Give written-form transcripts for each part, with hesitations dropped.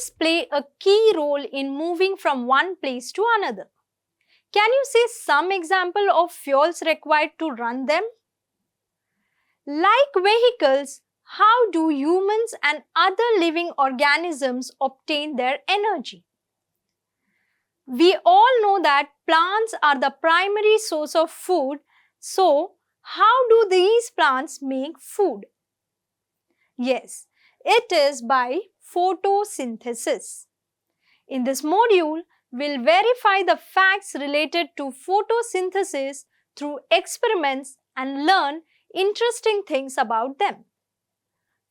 Plants play a key role in moving from one place to another. Can you say some example of fuels required to run them? Like vehicles, how do humans and other living organisms obtain their energy? We all know that plants are the primary source of food, so how do these plants make food? Yes, it is by photosynthesis. In this module, we'll verify the facts related to photosynthesis through experiments and learn interesting things about them.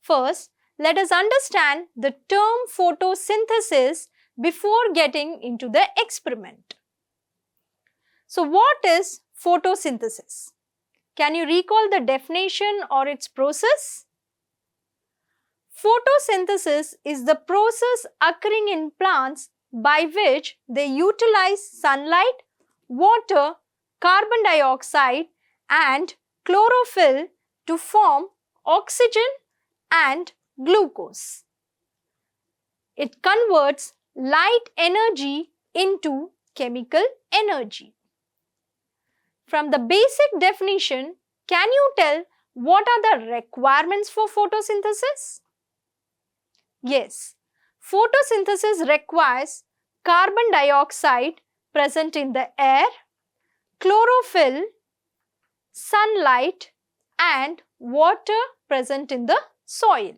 First, let us understand the term photosynthesis before getting into the experiment. So, what is photosynthesis? Can you recall the definition or its process? Photosynthesis is the process occurring in plants by which they utilize sunlight, water, carbon dioxide and chlorophyll to form oxygen and glucose. It converts light energy into chemical energy. From the basic definition, can you tell what are the requirements for photosynthesis? Yes, photosynthesis requires carbon dioxide present in the air, chlorophyll, sunlight and water present in the soil.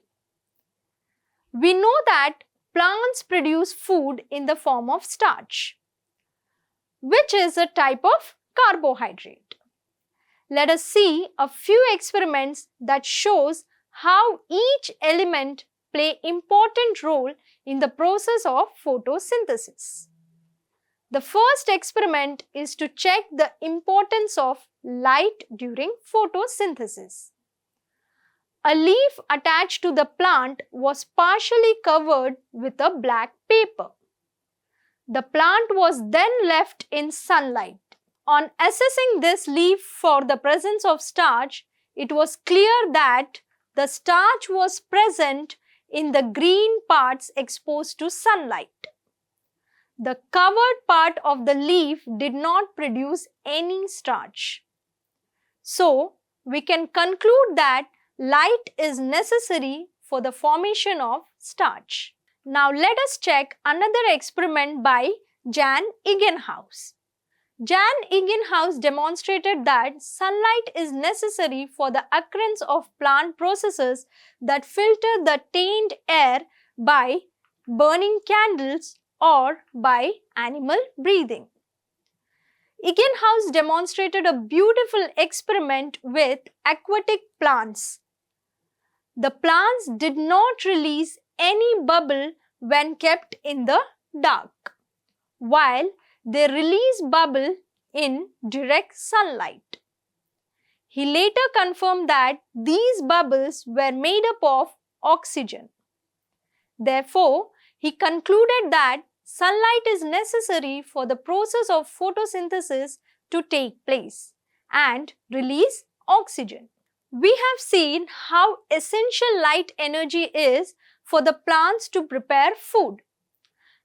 We know that plants produce food in the form of starch, which is a type of carbohydrate. Let us see a few experiments that shows how each element play important role in the process of photosynthesis. The first experiment is to check the importance of light during photosynthesis. A leaf attached to the plant was partially covered with a black paper. The plant was then left in sunlight. On assessing this leaf for the presence of starch, it was clear that the starch was present in the green parts exposed to sunlight. The covered part of the leaf did not produce any starch. So, we can conclude that light is necessary for the formation of starch. Now, let us check another experiment by Jan Egenhaus. Jan Egenhaus demonstrated that sunlight is necessary for the occurrence of plant processes that filter the tainted air by burning candles or by animal breathing. Egenhaus demonstrated a beautiful experiment with aquatic plants. The plants did not release any bubble when kept in the dark, while they release bubble in direct sunlight. He later confirmed that these bubbles were made up of oxygen. Therefore, he concluded that sunlight is necessary for the process of photosynthesis to take place and release oxygen. We have seen how essential light energy is for the plants to prepare food.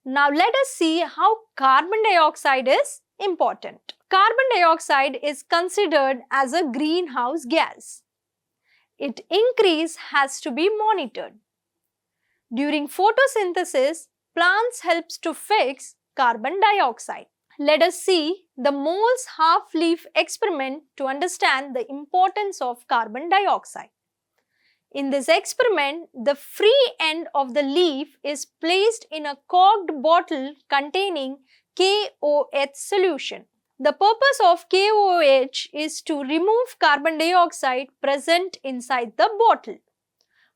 Now let us see how carbon dioxide is important. Carbon dioxide is considered as a greenhouse gas. Its increase has to be monitored. During photosynthesis, plants helps to fix carbon dioxide. Let us see the moles half-leaf experiment to understand the importance of carbon dioxide. In this experiment, the free end of the leaf is placed in a corked bottle containing KOH solution. The purpose of KOH is to remove carbon dioxide present inside the bottle,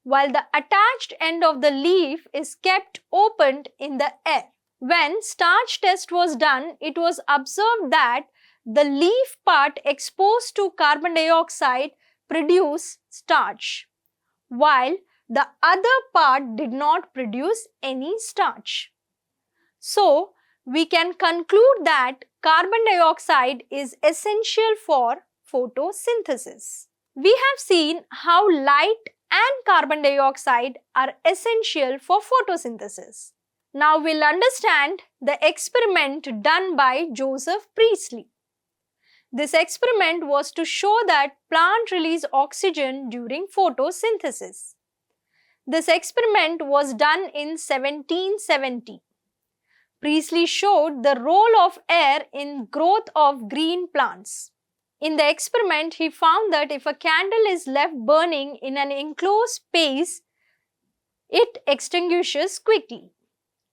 while the attached end of the leaf is kept opened in the air. When starch test was done, it was observed that the leaf part exposed to carbon dioxide produced starch, while the other part did not produce any starch. So, we can conclude that carbon dioxide is essential for photosynthesis. We have seen how light and carbon dioxide are essential for photosynthesis. Now we'll understand the experiment done by Joseph Priestley. This experiment was to show that plants release oxygen during photosynthesis. This experiment was done in 1770. Priestley showed the role of air in growth of green plants. In the experiment, he found that if a candle is left burning in an enclosed space, it extinguishes quickly.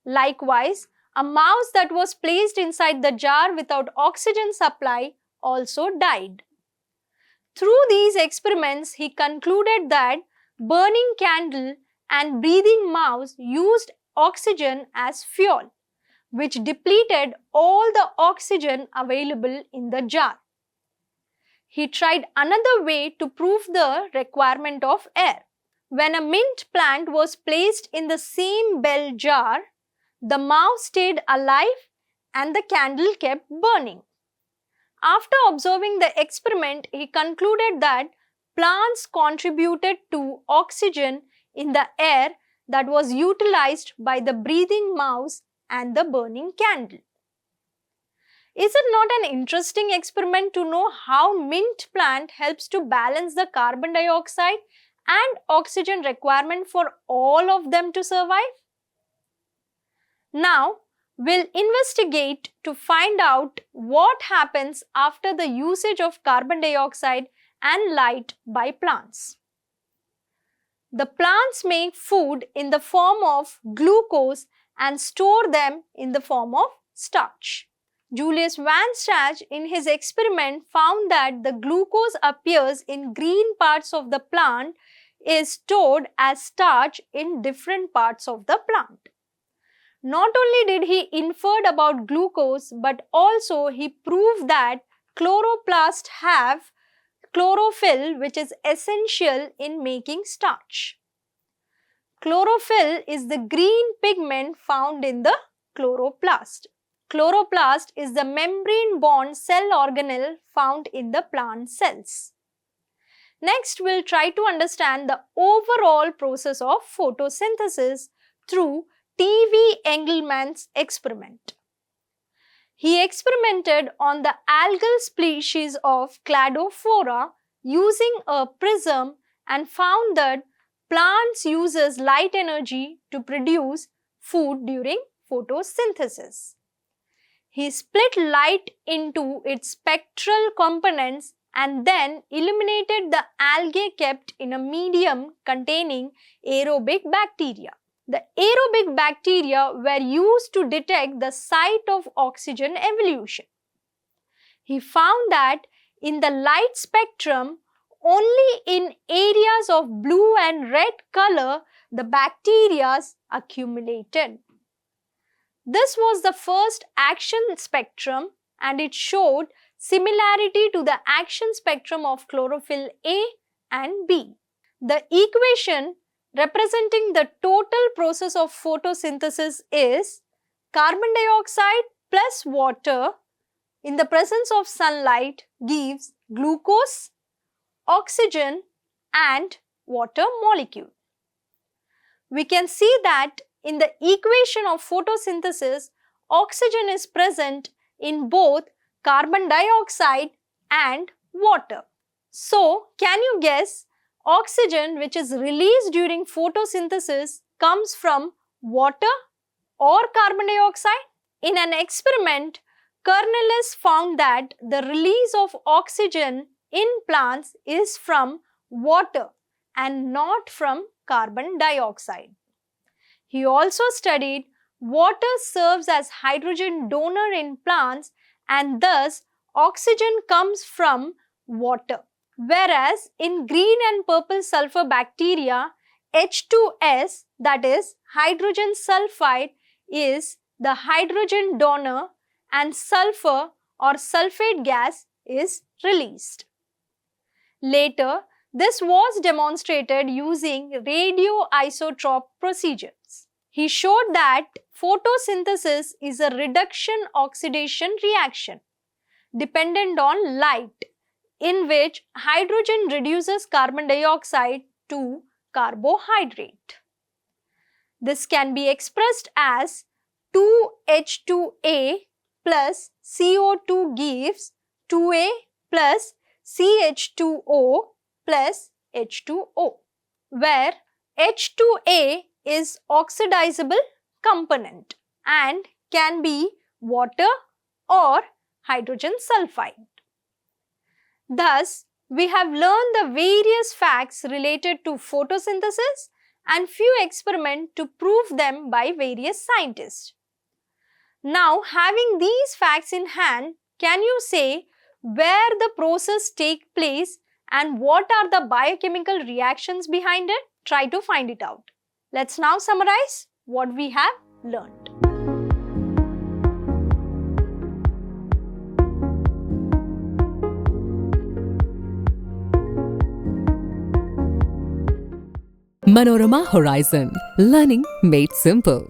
Likewise, a mouse that was placed inside the jar without oxygen supply also died. Through these experiments, he concluded that burning candle and breathing mouse used oxygen as fuel, which depleted all the oxygen available in the jar. He tried another way to prove the requirement of air. When a mint plant was placed in the same bell jar, the mouse stayed alive and the candle kept burning. After observing the experiment, he concluded that plants contributed to oxygen in the air that was utilized by the breathing mouse and the burning candle. Is it not an interesting experiment to know how mint plant helps to balance the carbon dioxide and oxygen requirement for all of them to survive? Now, we'll investigate to find out what happens after the usage of carbon dioxide and light by plants. The plants make food in the form of glucose and store them in the form of starch. Julius Van Stach in his experiment found that the glucose appears in green parts of the plant is stored as starch in different parts of the plant. Not only did he infer about glucose, but also he proved that chloroplasts have chlorophyll, which is essential in making starch. Chlorophyll is the green pigment found in the chloroplast. Chloroplast is the membrane-bound cell organelle found in the plant cells. Next, we'll try to understand the overall process of photosynthesis through T.V. Engelmann's experiment. He experimented on the algal species of Cladophora using a prism and found that plants uses light energy to produce food during photosynthesis. He split light into its spectral components and then illuminated the algae kept in a medium containing aerobic bacteria. The aerobic bacteria were used to detect the site of oxygen evolution. He found that in the light spectrum, only in areas of blue and red color, the bacteria accumulated. This was the first action spectrum and it showed similarity to the action spectrum of chlorophyll A and B. The equation representing the total process of photosynthesis is carbon dioxide plus water in the presence of sunlight gives glucose, oxygen and water molecule. We can see that in the equation of photosynthesis, oxygen is present in both carbon dioxide and water. So, can you guess oxygen which is released during photosynthesis comes from water or carbon dioxide? In an experiment, Cornelis found that the release of oxygen in plants is from water and not from carbon dioxide. He also studied water serves as hydrogen donor in plants and thus oxygen comes from water. Whereas in green and purple sulfur bacteria, H2S, that is hydrogen sulfide, is the hydrogen donor and sulfur or sulfate gas is released. Later, this was demonstrated using radioisotope procedures. He showed that photosynthesis is a reduction-oxidation reaction dependent on light, in which hydrogen reduces carbon dioxide to carbohydrate. This can be expressed as 2H2A plus CO2 gives 2A plus CH2O plus H2O, where H2A is oxidizable component and can be water or hydrogen sulfide. Thus, we have learned the various facts related to photosynthesis and few experiments to prove them by various scientists. Now, having these facts in hand, can you say where the process takes place and what are the biochemical reactions behind it? Try to find it out. Let's now summarize what we have learned. Manorama Horizon. Learning made simple.